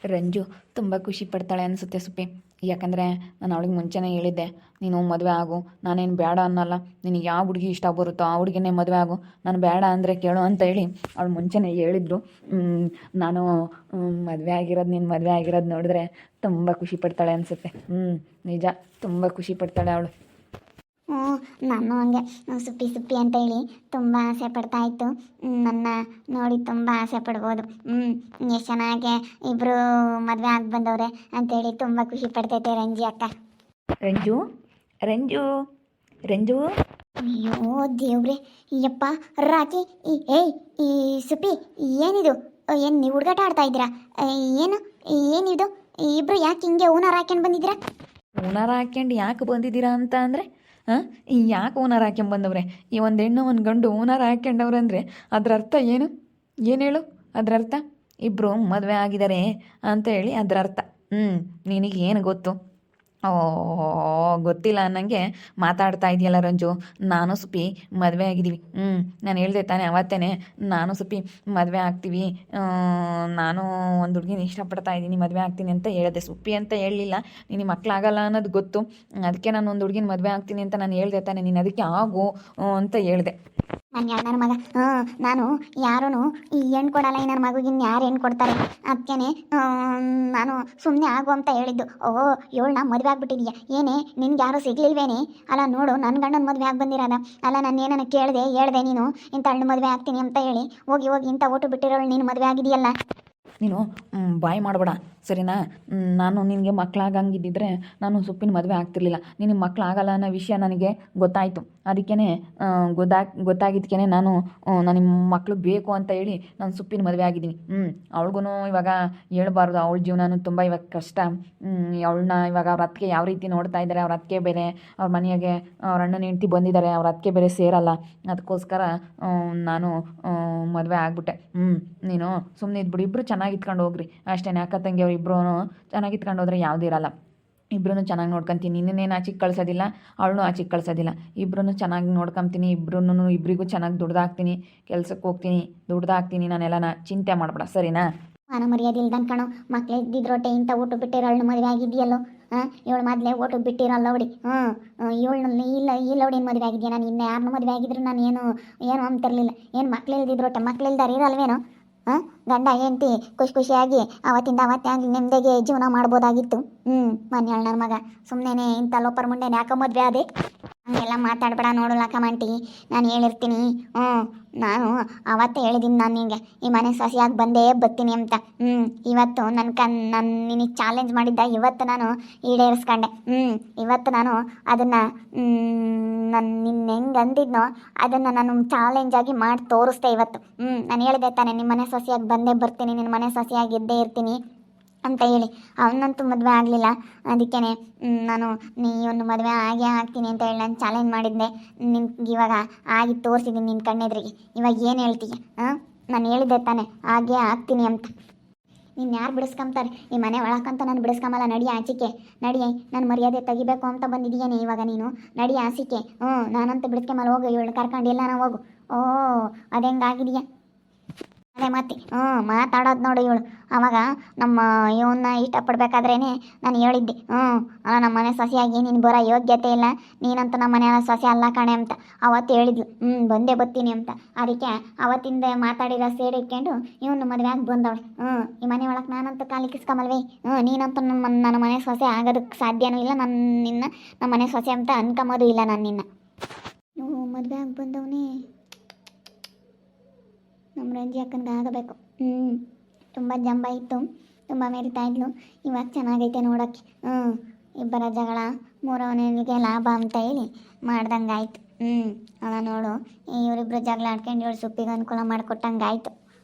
ರಂಜು ತುಂಬ ಖುಷಿ ಪಡ್ತಾಳೆ ಅನಿಸುತ್ತೆ ಸುಪ್ಪಿ. ಯಾಕಂದರೆ ನಾನು ಅವಳಿಗೆ ಮುಂಚೆನೇ ಹೇಳಿದ್ದೆ, ನೀನು ಮದುವೆ ಆಗು, ನಾನೇನು ಬೇಡ ಅನ್ನಲ್ಲ, ನಿನಗೆ ಯಾವ ಹುಡುಗಿ ಇಷ್ಟ ಬರುತ್ತೋ ಆ ಹುಡುಗಿನೇ ಮದುವೆ ಆಗು, ನಾನು ಬೇಡ ಅಂದರೆ ಕೇಳು ಅಂತ ಹೇಳಿ ಅವಳು ಮುಂಚೆನೇ ಹೇಳಿದ್ರು. ನಾನು ಮದುವೆ ಆಗಿರೋದು ನೀನು ಮದುವೆ ಆಗಿರೋದು ನೋಡಿದ್ರೆ ತುಂಬ ಖುಷಿ ಪಡ್ತಾಳೆ ಅನಿಸುತ್ತೆ. ನಿಜ, ತುಂಬ ಖುಷಿ ಪಡ್ತಾಳೆ ಅವಳು. ಹ್ಞೂ, ನಾನು ಹಂಗೆ ಸುಪ್ಪಿ ಸುಪ್ಪಿ ಅಂತ ಹೇಳಿ ತುಂಬ ಆಸೆ ಪಡ್ತಾ ಇತ್ತು. ನನ್ನ ನೋಡಿ ತುಂಬ ಆಸೆ ಪಡ್ಬೋದು. ಎಷ್ಟು ಚೆನ್ನಾಗಿ ಇಬ್ಬರು ಮದುವೆ ಆಗಿ ಬಂದವ್ರೆ ಅಂತೇಳಿ ತುಂಬ ಖುಷಿ ಪಡ್ತೈತೆ ರಂಜಿ ಅಕ್ಕ. ರಂಜು ರಂಜು ರಂಜು ಅಯ್ಯೋ ದೇವ್ರೆ, ಯಪ್ಪ ರಾಕಿ, ಈ ಸುಪ್ಪಿ ಏನಿದು? ಏನು ನೀವು ಹುಡುಗಾಟ ಆಡ್ತಾ ಇದ್ದೀರಾ? ಏನಿದು? ಇಬ್ರು ಯಾಕೆ ಹಿಂಗೆ ಓನರ್ ಹಾಕ್ಯಂಡು ಬಂದಿದ್ದೀರಾ? ಓನರ್ ಹಾಕ್ಯಂಡು ಯಾಕೆ ಬಂದಿದ್ದೀರಾ ಅಂತ ಅಂದರೆ ಯಾಕೆ ಓನರ್ ಹಾಕ್ಯಂಬಂದವ್ರೆ? ಈ ಒಂದು ಹೆಣ್ಣು ಒಂದು ಗಂಡು ಓನರ್ ಹಾಕ್ಯಂಡವ್ರೆ ಅಂದರೆ ಅದರ ಅರ್ಥ ಏನು ಹೇಳು? ಅದರ ಅರ್ಥ ಇಬ್ಬರು ಮದುವೆ ಆಗಿದ್ದಾರೆ ಅಂತ ಹೇಳಿ ಅದರ ಅರ್ಥ. ನಿನಗೆ ಏನು ಗೊತ್ತು? ಗೊತ್ತಿಲ್ಲ ಅನ್ನಂಗೆ ಮಾತಾಡ್ತಾ ಇದೆಯಲ್ಲ ರಂಜು. ನಾನು ಸುಪ್ಪಿ ಮದುವೆ ಆಗಿದ್ದೀವಿ. ನಾನು ಹೇಳ್ದೆ ತಾನೆ ಅವತ್ತೇ, ನಾನು ಸುಪ್ಪಿ ಮದುವೆ ಆಗ್ತೀವಿ, ನಾನು ಒಂದು ಹುಡುಗಿನ ಇಷ್ಟಪಡ್ತಾ ಇದ್ದೀನಿ, ಮದುವೆ ಆಗ್ತೀನಿ ಅಂತ ಹೇಳಿದೆ. ಸುಪ್ಪಿ ಅಂತ ಹೇಳಲಿಲ್ಲ, ನಿನಗೆ ಮಕ್ಕಳಾಗಲ್ಲ ಅನ್ನೋದು ಗೊತ್ತು, ಅದಕ್ಕೆ ನಾನು ಒಂದು ಹುಡುಗಿನ ಮದುವೆ ಆಗ್ತೀನಿ ಅಂತ ನಾನು ಹೇಳ್ದೆ ತಾನೆ, ನೀನು ಅದಕ್ಕೆ ಆಗು ಅಂತ ಹೇಳಿದೆ. ನನ್ನ ಮಗ, ನಾನು ಯಾರೂ ಈ ಹೆಣ್ಣು ಕೊಡಲ್ಲ, ಈ ನನ್ನ ಮಗುಗಿನ್ ಯಾರು ಹೆಣ್ಣು ಕೊಡ್ತಾರೆ? ಅದಕ್ಕೆ ನಾನು ಸುಮ್ಮನೆ ಆಗು ಅಂತ ಹೇಳಿದ್ದು. ಏಳ್ನ ಮದುವೆ ಆಗ್ಬಿಟ್ಟಿದೀಯ, ಏನೇ ನಿನ್ಗೆ ಯಾರೂ ಸಿಗ್ಲಿಲ್ವೇನೆ? ಅಲ್ಲ ನೋಡು, ನನ್ನ ಗಂಡನ ಮದುವೆ ಆಗಿ ಬಂದಿರೋದ. ಅಲ್ಲ ನಾನು ಏನನ್ನ ಹೇಳ್ದೆ ನೀನು ಇಂಥ ಹಣ್ಣು ಮದುವೆ ಆಗ್ತೀನಿ ಅಂತ ಹೇಳಿ ಹೋಗಿ ಇಂಥ ಓಟು ಬಿಟ್ಟಿರೋಳು ನೀನು ಮದುವೆ ಆಗಿದೆಯಲ್ಲ. ನೀನು ಬಾಯ್ ಮಾಡಬೇಡ ಸರಿನಾ? ನಾನು ನಿನಗೆ ಮಕ್ಕಳಾಗಂಗಿದ್ದಿದ್ರೆ ನಾನು ಸುಪ್ಪಿನ ಮದುವೆ ಆಗ್ತಿರ್ಲಿಲ್ಲ. ನಿನಗೆ ಮಕ್ಕಳಾಗಲ್ಲ ಅನ್ನೋ ವಿಷಯ ನನಗೆ ಗೊತ್ತಾಯಿತು, ಅದಕ್ಕೇ ಗೊತ್ತಾಗಿದ್ದಕ್ಕೇ ನಾನು ನನಗೆ ಮಕ್ಕಳು ಬೇಕು ಅಂತ ಹೇಳಿ ನಾನು ಸುಪ್ಪಿನ ಮದುವೆ ಆಗಿದ್ದೀನಿ. ಅವಳಿಗೂ ಇವಾಗ ಹೇಳ್ಬಾರ್ದು, ಅವಳ ಜೀವನನೂ ತುಂಬ ಇವಾಗ ಕಷ್ಟ. ಅವಳನ್ನ ಇವಾಗ ಅವ್ರ ಅತ್ತಿಗೆ ಯಾವ ರೀತಿ ನೋಡ್ತಾ ಇದ್ದಾರೆ, ಅವ್ರ ಅತ್ತಿಗೆ ಬೇರೆ ಅವ್ರ ಮನೆಯಾಗೆ ಅವ್ರ ಅಣ್ಣನ ಹೆಂಡ್ತಿ ಬಂದಿದ್ದಾರೆ, ಅವ್ರ ಅತ್ತಿಗೆ ಬೇರೆ ಸೇರಲ್ಲ. ಅದಕ್ಕೋಸ್ಕರ ನಾನು ಮದುವೆ ಆಗ್ಬಿಟ್ಟೆ. ನೀನು ಸುಮ್ಮನೆ ಇದ್ಬಿಡು, ಇಬ್ಬರು ಚೆನ್ನಾಗಿ ಇತ್ಕೊಂಡು ಹೋಗ್ರಿ ಅಷ್ಟೇ. ಅಕ್ಕ ತಂಗಿ ಅವ್ರು ಇಬ್ಬರೂ ಚೆನ್ನಾಗಿ ಇತ್ಕೊಂಡು ಹೋದ್ರೆ ಯಾವುದೂ ಇರಲ್ಲ. ಇಬ್ಬರೂ ಚೆನ್ನಾಗಿ ನೋಡ್ಕೊತೀನಿ, ನಿನ್ನೇನು ಆಚೆಗೆ ಕಳ್ಸೋದಿಲ್ಲ, ಅವಳನ್ನೂ ಆಚೆಗೆ ಕಳ್ಸೋದಿಲ್ಲ. ಇಬ್ಬರೂ ಚೆನ್ನಾಗಿ ನೋಡ್ಕೊತೀನಿ, ಇಬ್ಬರಿಗೂ ಚೆನ್ನಾಗಿ ದುಡ್ದಾಕ್ತೀನಿ, ಕೆಲ್ಸಕ್ಕೆ ಹೋಗ್ತೀನಿ, ದುಡ್ದಾಕ್ತೀನಿ. ನಾನೆಲ್ಲನ ಚಿಂತೆ ಮಾಡಬೇಡ ಸರಿನಾ? ಮಾನ ಮರ್ಯಾದೆ ಇಲ್ದಂಗೆ ಕಣೋ, ಮಕ್ಳು ಇದ್ದಿದ್ರೊಟ್ಟೆ ಇಂಥ ಓಟು ಬಿಟ್ಟಿರೋಳು ಮದುವೆ ಆಗಿದೆಯಲ್ಲೋ. ಇವಳು ಮೊದಲೇ ಓಟು ಬಿಟ್ಟಿರಲ್ಲ ನೋಡಿ. ಇವಳಲ್ಲಿ ಇಲ್ಲ ಹೊಡಿನ ಮದುವೆ ಆಗಿದೆಯಾ? ನಾನು ಇನ್ನು ಯಾರನ್ನೂ ಮದುವೆ ಆಗಿದ್ರು ನಾನು ಏನು ಅಂತಿರಲಿಲ್ಲ. ಏನು ಮಕ್ಳು ಇಲ್ದಿದ್ರೊಟ್ಟೆ ಮಕ್ಳು ಇಲ್ದಾರ ಇರಲ್ವೇನೋ? ಗಂಡ ಹೆಂಡತಿ ಖುಷಿಯಾಗಿ ಅವತ್ತಿಂದ ಅವತ್ತೇ ಆಗಲಿ ನೆಮ್ಮದಿಗೆ ಜೀವನ ಮಾಡ್ಬೋದಾಗಿತ್ತು. ಮನೆ ನನ್ನ ಮಗ ಸುಮ್ಮನೆ ಇಂಥ ಲೋಪರ್ ಮುಂಡೆ ಯಾಕೆ ಮದುವೆ ಅದೇ ಹಂಗೆಲ್ಲ ಮಾತಾಡ್ಬೇಡ. ನೋಡು ಲಕ್ಕಮಂಟಿ, ನಾನು ಹೇಳಿರ್ತೀನಿ. ನಾನು ಅವತ್ತೇ ಹೇಳಿದ್ದೀನಿ, ನಾನು ನಿನಗೆ ಈ ಮನೆ ಸಸಿಯಾಗಿ ಬಂದೇ ಬರ್ತೀನಿ ಅಂತ. ಇವತ್ತು ನಾನು ನಿನಗೆ ಚಾಲೆಂಜ್ ಮಾಡಿದ್ದ ಇವತ್ತು ನಾನು ಈಡೇರಿಸ್ಕೊಂಡೆ. ಇವತ್ತು ನಾನು ಅದನ್ನು ನಾನು ನಿನ್ನ ಹೆಂಗೆ ಅಂದಿದ್ನೋ ಅದನ್ನು ನಾನು ಚಾಲೆಂಜಾಗಿ ಮಾಡಿ ತೋರಿಸ್ದೆ ಇವತ್ತು. ನಾನು ಹೇಳಿದೆ ತಾನೆ, ನಿಮ್ಮ ಮನೆ ಸಸಿಯಾಗಿ ಬಂದೇ ಬರ್ತೀನಿ, ನಿನ್ನ ಮನೆ ಸಸಿಯಾಗಿ ಇದ್ದೇ ಇರ್ತೀನಿ ಅಂತ ಹೇಳಿ. ಅವನಂತೂ ಮದುವೆ ಆಗಲಿಲ್ಲ, ಅದಕ್ಕೇ ನಾನು ಒಂದು ಮದುವೆ ಆಗೇ ಆಗ್ತೀನಿ ಅಂತ ಹೇಳಿ ನಾನು ಚಾಲೆಂಜ್ ಮಾಡಿದ್ದೆ. ನಿನ್ಗೆ ಇವಾಗ ಆಗಿ ತೋರಿಸಿದ್ದೀನಿ ನಿನ್ನ ಕಣ್ಣೆದ್ರಿಗೆ. ಇವಾಗ ಏನು ಹೇಳ್ತೀಯ? ನಾನು ಹೇಳಿದ್ದೆ ತಾನೆ ಹಾಗೇ ಆಗ್ತೀನಿ ಅಂತ. ನೀನು ಯಾರು ಬಿಡಿಸ್ಕೊಂತಾರೆ ಈ ಮನೆ ಒಳಕಂತ? ನಾನು ಬಿಡಿಸ್ಕೊಂಬಲ್ಲ, ನಡಿ ಆಚಿಕೆ ನಡಿ. ನಾನು ಮರ್ಯಾದೆ ತೆಗಿಬೇಕು ಅಂತ ಬಂದಿದ್ದೀಯೇನೆ ಇವಾಗ ನೀನು? ನಡಿ ಆಸಿಕೆ. ನಾನಂತ ಬಿಡಿಸ್ಕೊಂಬಲ್ಲ, ಹೋಗು ಇವಳು ಕರ್ಕೊಂಡು ಎಲ್ಲ ನಾವು ಹೋಗು. ಅದು ಹೆಂಗಾಗಿದೆಯಾ? ಅದೇ ಮತ್ತೆ ಮಾತಾಡೋದು ನೋಡು ಇವಳು. ಆವಾಗ ನಮ್ಮ ಇವನ್ನ ಇಷ್ಟಪಡ್ಬೇಕಾದ್ರೇ ನಾನು ಹೇಳಿದ್ದೆ, ಅಲ್ಲ ನಮ್ಮ ಮನೆ ಸೊಸೆಯಾಗಿ ನೀನು ಬರೋ ಯೋಗ್ಯತೆ ಇಲ್ಲ, ನೀನಂತ ನಮ್ಮ ಮನೆ ಸೊಸೆ ಅಲ್ಲ ಕಣೆ ಅಂತ ಅವತ್ತು ಹೇಳಿದ್ಲು. ಬಂದೇ ಬರ್ತೀನಿ ಅಂತ. ಅದಕ್ಕೆ ಅವತ್ತಿಂದ ಮಾತಾಡಿರೋ ಸೇರಿ ಇಟ್ಕೊಂಡು ಇವನು ಮದುವೆ ಆಗಿ ಬಂದವಳು. ಈ ಮನೆ ಒಳಗೆ ನಾನಂತೂ ಕಾಲಿಕ್ಕಿಸ್ಕೊಂಬಲ್ವೇ? ನೀನಂತೂ ನನ್ನ ಮನೆ ಸೊಸೆ ಆಗೋದಕ್ಕೆ ಸಾಧ್ಯನೂ ಇಲ್ಲ, ನಮ್ಮ ಮನೆ ಸೊಸೆ ಅಂತ ಅನ್ಕೊಂಬೋದು ಇಲ್ಲ ನಾನು ನಿನ್ನ. ಮದುವೆ ಆಗಿ ಬಂದವನೇ ನಮ್ಮ ರಂಜಿ ಅಕ್ಕನಿಗೆ ಆಗಬೇಕು. ತುಂಬ ಜಂಬ ಇತ್ತು, ತುಂಬ ಮೆರಿತಾ ಇದ್ಲು. ಇವಾಗ ಚೆನ್ನಾಗೈತೆ ನೋಡೋಕ್ಕೆ. ಇಬ್ಬರ ಜಗಳ ಮೂರವನಿಗೆ ಲಾಭ ಅಂತ ಹೇಳಿ ಮಾಡ್ದಂಗೆ ಆಯಿತು. ಅಲ್ಲ ನೋಡು, ಇವರಿಬ್ಬರು ಜಗಳ ಆಡ್ಕೊಂಡು ಇವಳು ಸುಪ್ಪಿಗೆ ಅನುಕೂಲ ಮಾಡಿಕೊಟ್ಟಂಗೆ ಆಯಿತು.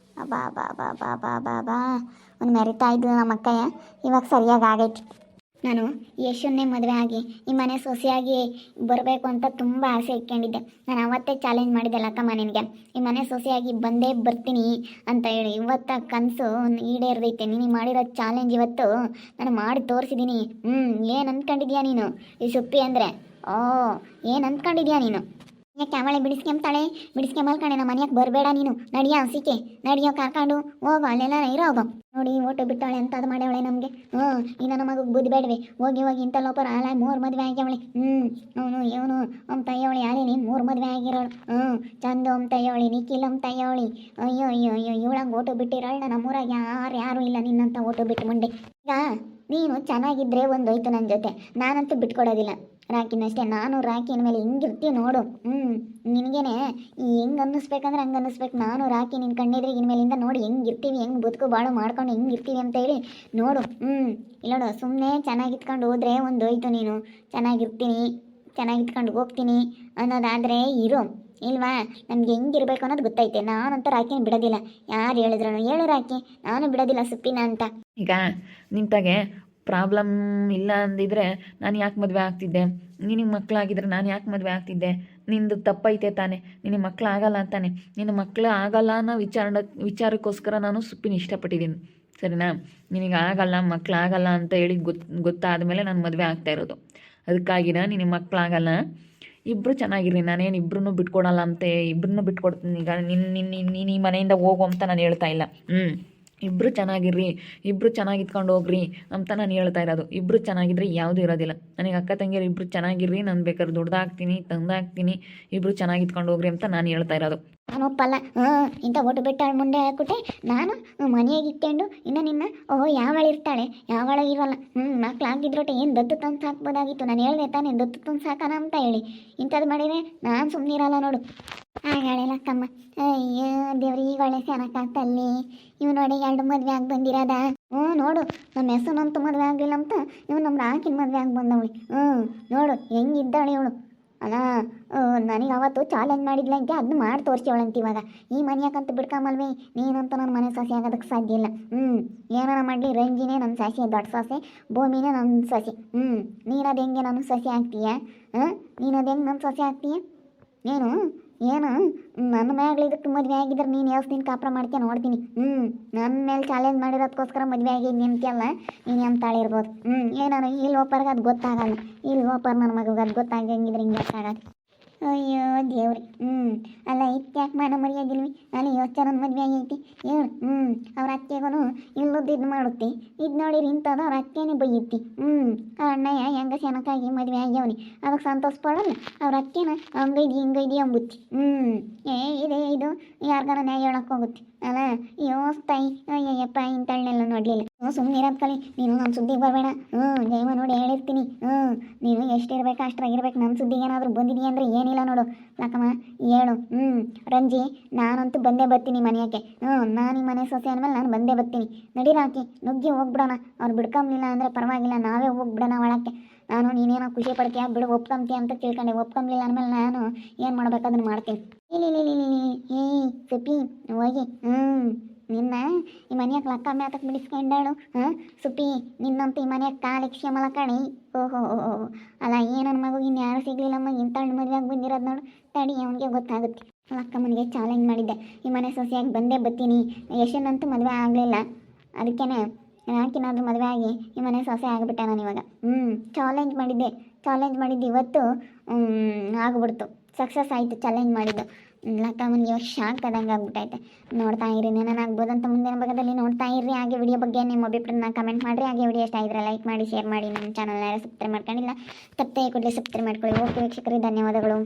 ಬಾ ಬಾ ಬಾ ಬಾ ಬಾ ಬಾ ಬಾ ಒಂದು ಮೆರಿತಾ ಇದ್ಲು ನಮ್ಮ ಅಕ್ಕಯ್ಯ, ಇವಾಗ ಸರಿಯಾಗಿ ಆಗೈತಿ. ನಾನು ಯಶನ್ನೇ ಮದುವೆ ಆಗಿ ಈ ಮನೆ ಸೊಸೆಯಾಗಿ ಬರಬೇಕು ಅಂತ ತುಂಬ ಆಸೆ ಇಟ್ಕೊಂಡಿದ್ದೆ. ನಾನು ಅವತ್ತೇ ಚಾಲೆಂಜ್ ಮಾಡಿದ್ದೆ ಲಕ್ಕಮ್ಮ ನಿನಗೆ, ಈ ಮನೆ ಸೊಸೆಯಾಗಿ ಬಂದೇ ಬರ್ತೀನಿ ಅಂತ ಹೇಳಿ. ಇವತ್ತು ಕನಸು ಈಡೇರ್ದೈತೆ. ನೀನು ಮಾಡಿರೋ ಚಾಲೆಂಜ್ ಇವತ್ತು ನಾನು ಮಾಡಿ ತೋರಿಸಿದ್ದೀನಿ. ಏನು ಅಂದ್ಕೊಂಡಿದ್ಯಾ ನೀನು ಈ ಸುಪ್ಪಿ ಅಂದರೆ? ಏನು ಅಂದ್ಕೊಂಡಿದ್ಯಾ ನೀನು? ಯಾಕೆ ಅವಳೆ ಬಿಡಿಸ್ಕೊಂಬಲ್ಕಣೆ ನಮ್ಮ ಮನೆಯಾಗೆ ಬರಬೇಡ ನೀನು. ನಡಿಯೋ ಹಸಿಕೆ, ನಡಿಯೋ ಕರ್ಕೊಂಡು ಹೋಗೋ, ಅಲ್ಲೆಲ್ಲ ಇರೋಗೋ. ನೋಡಿ ಓಟು ಬಿಟ್ಟವಳೆ ಅಂತ ಅದು ಮಾಡ್ಯವಳೆ ನಮಗೆ. ಇನ್ನು ನಮ್ಮ ಮಗಗೆ ಬುದ್ಧಿ ಬೇಡವೆ, ಹೋಗಿ ಹೋಗಿ ಇಂಥ ಲೋಪರ ಆಳ 3 ಮದುವೆ ಆಗ್ಯವಳೆ. ಅವನು ಇವನು ತಯ್ಯವಳಿ ಯಾರೇನಿ 3 ಮದುವೆ ಆಗಿರೋಳು. ಚಂದು ತಯ್ಯವಳಿ, ನಿಖಿಲ್ ತಯ್ಯವಳಿ. ಅಯ್ಯೋ ಅಯ್ಯೋ ಅಯ್ಯೋ ಇವಳಂಗೆ ಓಟು ಬಿಟ್ಟಿರೋಳು. ನಮ್ಮೂರಾಗ ಯಾರು ಇಲ್ಲ ನಿನ್ನಂತ ಓಟು ಬಿಟ್ಟು ಮುಂಡೆ. ಈಗ ನೀನು ಚೆನ್ನಾಗಿದ್ರೆ ಒಂದು ಹೋಯ್ತು ನನ್ನ ಜೊತೆ, ನಾನಂತೂ ಬಿಟ್ಕೊಡೋದಿಲ್ಲ ರಾಕಿನಷ್ಟೇ. ನಾನು ರಾಕಿನ ಮೇಲೆ ಹಿಂಗಿರ್ತೀವಿ ನೋಡು. ನಿನಗೇನೆ ಹೆಂಗೆ ಅನ್ನಿಸ್ಬೇಕಂದ್ರೆ ಹಂಗೆ ಅನ್ನಿಸ್ಬೇಕು. ನಾನು ರಾಕಿ ನಿನ್ನ ಕಣ್ಣಿದ್ರೆ ಇನ್ಮೇಲಿಂದ ನೋಡಿ ಹೆಂಗಿರ್ತೀವಿ, ಹೆಂಗೆ ಬದುಕು ಬಾಳು ಮಾಡ್ಕೊಂಡು ಹೆಂಗಿರ್ತೀವಿ ಅಂತ ಹೇಳಿ ನೋಡು. ಇಲ್ಲ ನೋಡು, ಸುಮ್ಮನೆ ಚೆನ್ನಾಗಿತ್ಕೊಂಡು ಹೋದ್ರೆ ಒಂದು ಹೋಯ್ತು. ನೀನು ಚೆನ್ನಾಗಿತ್ಕೊಂಡು ಹೋಗ್ತೀನಿ ಅನ್ನೋದಾದರೆ ಇರು, ಇಲ್ವಾ? ನಮ್ಗೆ ಹೆಂಗಿರ್ಬೇಕು ಅನ್ನೋದು ಗೊತ್ತೈತೆ. ನಾನಂತೂ ರಾಕಿನ ಬಿಡೋದಿಲ್ಲ. ಯಾರು ಹೇಳಿದ್ರು ಹೇಳು ರಾಕಿ, ನಾನು ಬಿಡೋದಿಲ್ಲ ಸುಪ್ಪಿನ ಅಂತ. ಈಗ ನಿಂತಾಗೆ ಪ್ರಾಬ್ಲಮ್ ಇಲ್ಲ ಅಂದಿದ್ರೆ ನಾನು ಯಾಕೆ ಮದುವೆ ಆಗ್ತಿದ್ದೆ? ನಿನಗೆ ಮಕ್ಕಳಾಗಿದ್ರೆ ನಾನು ಯಾಕೆ ಮದುವೆ ಆಗ್ತಿದ್ದೆ? ನಿಂದು ತಪ್ಪೈತೆ ತಾನೆ, ನಿನಗೆ ಮಕ್ಕಳು ಆಗಲ್ಲ ಅಂತಾನೆ. ನಿನ್ನ ಮಕ್ಕಳು ಆಗಲ್ಲ ಅನ್ನೋ ವಿಚಾರಕ್ಕೋಸ್ಕರ ನಾನು ಸುಪ್ಪಿನ ಇಷ್ಟಪಟ್ಟಿದ್ದೀನಿ, ಸರಿನಾ? ನಿನಗೆ ಆಗಲ್ಲ, ಮಕ್ಕಳು ಆಗಲ್ಲ ಅಂತ ಹೇಳಿ ಗೊತ್ತಾದ ಮೇಲೆ ನಾನು ಮದುವೆ ಆಗ್ತಾ ಇರೋದು. ಅದಕ್ಕಾಗಿನ ನಿನಗೆ ಮಕ್ಕಳಾಗಲ್ಲ, ಇಬ್ಬರು ಚೆನ್ನಾಗಿರಿ. ನಾನೇನು ಇಬ್ಬರನ್ನೂ ಬಿಟ್ಕೊಡಲ್ಲ ಅಂತೆ, ಇಬ್ಬರನ್ನೂ ಬಿಟ್ಕೊಡ್ತೀನಿ. ಈಗ ನೀನು ಈ ಮನೆಯಿಂದ ಹೋಗು ಅಂತ ನಾನು ಹೇಳ್ತಾ ಇಲ್ಲ. ಇಬ್ಬರು ಚೆನ್ನಾಗಿರ್ರಿ, ಇಬ್ಬರು ಚೆನ್ನಾಗಿತ್ಕೊಂಡು ಹೋಗ್ರಿ ಅಂತ ನಾನು ಹೇಳ್ತಾ ಇರೋದು. ಇಬ್ಬರು ಚೆನ್ನಾಗಿದ್ರೆ ಯಾವುದೂ ಇರೋದಿಲ್ಲ. ನನಗೆ ಅಕ್ಕ ತಂಗಿಯರು ಇಬ್ಬರು ಚೆನ್ನಾಗಿರ್ರಿ, ನಾನು ಬೇಕಾದ್ರೆ ದುಡ್ದಾಕ್ತೀನಿ, ತಂದಾಕ್ತೀನಿ, ಇಬ್ಬರು ಚೆನ್ನಾಗಿತ್ಕೊಂಡು ಹೋಗ್ರಿ ಅಂತ ನಾನು ಹೇಳ್ತಾ ಇರೋದು. ನಾನು ಒಪ್ಪಲ್ಲ. ಇಂಥ ಒಟ್ಟು ಬಿಟ್ಟಾಳು ಮುಂದೆ ಹಾಕ್ಬಿಟ್ಟೆ ನಾನು ಮನೆಯಾಗಿ ಇಟ್ಕೊಂಡು ಇನ್ನು ನಿನ್ನ ಯಾವಳಿರ್ತಾಳೆ, ಯಾವಳಾಗಿರಲ್ಲ. ಮಕ್ಳಾಗಿದ್ರೊಟ್ಟೆ ಏನು ದತ್ತು ತಂದು ಸಾಕ್ಬೋದಾಗಿತ್ತು. ನಾನು ಹೇಳಿದೆ ತಾನೇ ದತ್ತು ತಂದು ಸಾಕೋಣ ಅಂತ ಹೇಳಿ. ಇಂಥದ್ದು ಮಾಡಿದರೆ ನಾನು ಸುಮ್ಮನಿರಲ್ಲ ನೋಡು. ಆಗಳಿಲ್ಲಕ್ಕಮ್ಮ. ಅಯ್ಯೋ ದೇವ್ರಿ, ಈಗ ಒಳ್ಳೆ ಸೆನಕ್ಕಾಗ್ತಲ್ಲಿ. ಇವ್ ನೋಡಿ 2 ಮದುವೆ ಆಗಿ ಬಂದಿರೋದ. ನೋಡು, ನಮ್ಮ ಹೆಸರಂತೂ ಮದುವೆ ಆಗಲಿಲ್ಲ ಅಂತ ಇವ್ ನಮ್ಮ ರಾಕಿನ ಮದುವೆ ಆಗಿ ಬಂದವಳಿ. ನೋಡು ಹೆಂಗಿದ್ದಾಳೆ ಇವಳು. ಅಲ್ಲ, ನನಗೆ ಅವತ್ತು ಚಾಲೆಂಜ್ ಮಾಡಿದ್ಲಂತೆ, ಅದನ್ನ ಮಾಡಿ ತೋರಿಸ್ಯವಳಂತ. ಇವಾಗ ಈ ಮನೆಯಾಕಂತ ಬಿಡ್ಕೊಂಬಲ್ವಿ, ನೀನಂತ ನನ್ನ ಮನೆ ಸೊಸೆ ಆಗೋದಕ್ಕೆ ಸಾಧ್ಯ ಇಲ್ಲ. ಏನಾರ ಮಾಡಲಿ, ರಂಜಿನೇ ನನ್ನ ಸೊಸೆ, ದೊಡ್ಡ ಸೊಸೆ, ಭೂಮಿನೇ ನನ್ನ ಸೊಸೆ. ನೀನದು ಹೆಂಗೆ ನನ್ನ ಸೊಸೆ ಆಗ್ತೀಯ? ನೀನದು ಹೆಂಗೆ ನನ್ನ ಸೊಸೆ ಆಗ್ತೀಯ? ಏನು ನನ್ನ ಮ್ಯಾಗ್ಲಿ ಇದಕ್ಕೆ ಮದುವೆ ಆಗಿದ್ರೆ ನೀನು ಎಷ್ಟು ದಿನ ಕಾಪ್ರ ಮಾಡ್ತೀಯ ನೋಡ್ತೀನಿ. ನನ್ನ ಮೇಲೆ ಚಾಲೆಂಜ್ ಮಾಡಿರೋದಕ್ಕೋಸ್ಕರ ಮದುವೆ ಆಗಿದ್ದು ಅಂತೆಲ್ಲ ನೀನು ಎಂತಾಳೆ ಇರ್ಬೋದು. ಏನಾರು ಈ ಲೋಪರ್ಗೆ ಅದು ಗೊತ್ತಾಗಲ್ಲ. ಈ ಲೋಪರ್ ನನ್ನ ಮಗಗೆ ಅದು ಗೊತ್ತಾಗಂಗಿದ್ರೆ ಹಿಂಗೆ ಗೊತ್ತಾಗಲ್ಲ. ಅಯ್ಯೋ ದೇವ್ರಿ. ಅಲ್ಲ ಇತ್ಯಾಕೆ ಮಾನ ಮರ್ಯಾದಿಲ್ವಿ? ಅಲ್ಲಿ ಯೋಚನೆ ನನ್ನ ಮದುವೆ ಆಗೈತಿ ಹೇಳು. ಅವ್ರ ಅತ್ತೆಗೂ ಇಲ್ಲದ್ದು ಇದು ಮಾಡುತ್ತಿ, ಇದು ನೋಡಿರಿ ಇಂಥದ್ದು ಅವ್ರ ಅತ್ತೆನೇ ಬೈಯುತ್ತಿ. ಅಣ್ಣಯ್ಯ ಹೆಂಗ ಸೆನಕಾಗಿ ಮದುವೆ ಆಗ್ಯವನಿ, ಅದಕ್ಕೆ ಸಂತೋಷ ಪಡಲ್ಲ. ಅವ್ರ ಅತ್ತೆನ ಹಿಂಗೈದಿ ಅಂಬುತ್ತಿ. ಇದೆ ಇದು ಯಾರಿಗಾರ ನ್ಯಾಯ ಹೇಳಕ್ಕೆ ಹೋಗುತ್ತೆ ಅಲ್ಲ. ಅಯ್ಯೋ ತಾಯಿ, ಅಯ್ಯಯ್ಯಪ್ಪ ಇಂಥಳ್ನೆಲ್ಲ ನೋಡಲಿಲ್ಲ. ಸುಮ್ಮನೆ ಇರೋದು ಕಲಿ ನೀನು. ನಮ್ಮ ಸುದ್ದಿಗೆ ಬರಬೇಡ. ಜೈವ ನೋಡಿ ಹೇಳಿರ್ತೀನಿ. ನೀನು ಎಷ್ಟಿರ್ಬೇಕು ಅಷ್ಟ್ರಾಗಿರ್ಬೇಕು. ನಮ್ಮ ಸುದ್ದಿಗೆ ಏನಾದರೂ ಬಂದಿದೆಯಾ ಅಂದರೆ ಏನಿಲ್ಲ ನೋಡು ಲಕ್ಕಮ್ಮ, ಹೇಳು. ರಂಜಿ, ನಾನಂತೂ ಬಂದೇ ಬರ್ತೀನಿ ಮನೆಯಕ್ಕೆ. ನಾನು ಈ ಮನೆ ಸೊಸೆ ಅಂದಮೇಲೆ ನಾನು ಬಂದೇ ಬರ್ತೀನಿ. ನಡೀರಾಕಿ ನುಗ್ಗಿ ಹೋಗ್ಬಿಡೋಣ. ಅವ್ರು ಬಿಡ್ಕೊಂಬಿಲ್ಲ ಅಂದರೆ ಪರವಾಗಿಲ್ಲ, ನಾವೇ ಹೋಗ್ಬಿಡೋಣ ಒಳಕ್ಕೆ. ನಾನು ನೀನೇನೋ ಖುಷಿ ಪಡ್ತೀಯ ಬಿಡು, ಒಪ್ಕೊಂತೀಯ ಅಂತ ತಿಳ್ಕೊಂಡೆ. ಒಪ್ಕೊಂಬಿಲ್ಲ ಅಂದಮೇಲೆ ನಾನು ಏನು ಮಾಡ್ಬೇಕು ಅದನ್ನು ಮಾಡ್ತೀನಿ. ಸುಪ್ಪಿ ಹೋಗಿ ನಿನ್ನ ಈ ಮನೆಯಾಗ ಲಕ್ಕ ಮ್ಯಾತಕ್ಕೆ ಬಿಡಿಸ್ಕೊಂಡಾಳು. ಸುಪ್ಪಿ ನಿನ್ನಂತೂ ಈ ಮನೆಯಾಗ ಕಾಲಿಗೆ ಕ್ಷಮಲ ಕಣಿ. ಓಹೋ, ಅಲ್ಲ ಏನನ್ನ ಮಗು ಇನ್ಯಾರು ಸಿಗ್ಲಿಲ್ಲಮ್ಮ, ಇಂಥಳ್ಳು ಮದುವೆಯಾಗಿ ಬಂದಿರೋದು ನೋಡು. ತಡಿ, ಅವನಿಗೆ ಗೊತ್ತಾಗುತ್ತೆ. ಲಕ್ಕ ಮನೆಗೆ ಚಾಲೆಂಜ್ ಮಾಡಿದ್ದೆ, ಈ ಮನೆ ಸೊಸೆಯಾಗಿ ಬಂದೇ ಬರ್ತೀನಿ. ಯಶನಂತೂ ಮದುವೆ ಆಗಲಿಲ್ಲ, ಅದಕ್ಕೇ ಯಾಕಿನಾದ್ರೂ ಮದುವೆ ಆಗಿ ಈ ಮನೆ ಸೊಸೆ ಆಗಿಬಿಟ್ಟೆ ನಾನು ಇವಾಗ. ಚಾಲೆಂಜ್ ಮಾಡಿದ್ದೆ ಇವತ್ತು ಆಗ್ಬಿಡ್ತು. ಸಕ್ಸಸ್ ಆಯಿತು ಚಾಲೆಂಜ್ ಮಾಡಿದ್ದು. ಲಕ್ಕಮ್ಮನಿಗೆ ಇವಾಗ ಶಾಕ್ ಆದಂಗೆ ಆಗ್ಬಿಟ್ಟೈತೆ. ನೋಡ್ತಾ ಇರಿ, ಏನಾಗ್ಬೋದು ಅಂತ ಮುಂದಿನ ಭಾಗದಲ್ಲಿ ನೋಡ್ತಾ ಇರ್ರಿ. ಹಾಗೆ ವಿಡಿಯೋ ಬಗ್ಗೆ ನಿಮ್ಮ ಅಭಿಪ್ರಾಯನ ಕಮೆಂಟ್ ಮಾಡಿರಿ. ಹಾಗೆ ವಿಡಿಯೋ ಇಷ್ಟ ಆಗಿದ್ರೆ ಲೈಕ್ ಮಾಡಿ, ಶೇರ್ ಮಾಡಿ. ನಮ್ಮ ಚಾನಲ್ನ ಸಬ್ಸ್ಕ್ರೈಬ್ ಮಾಡ್ಕೊಂಡಿಲ್ಲ, ತಪ್ಪೇ ಕೂಡಲೇ ಸಬ್ಸ್ಕ್ರೈಬ್ ಮಾಡ್ಕೊಳ್ಳಿ. ಓಕೆ ವೀಕ್ಷಕರೇ, ಧನ್ಯವಾದಗಳು.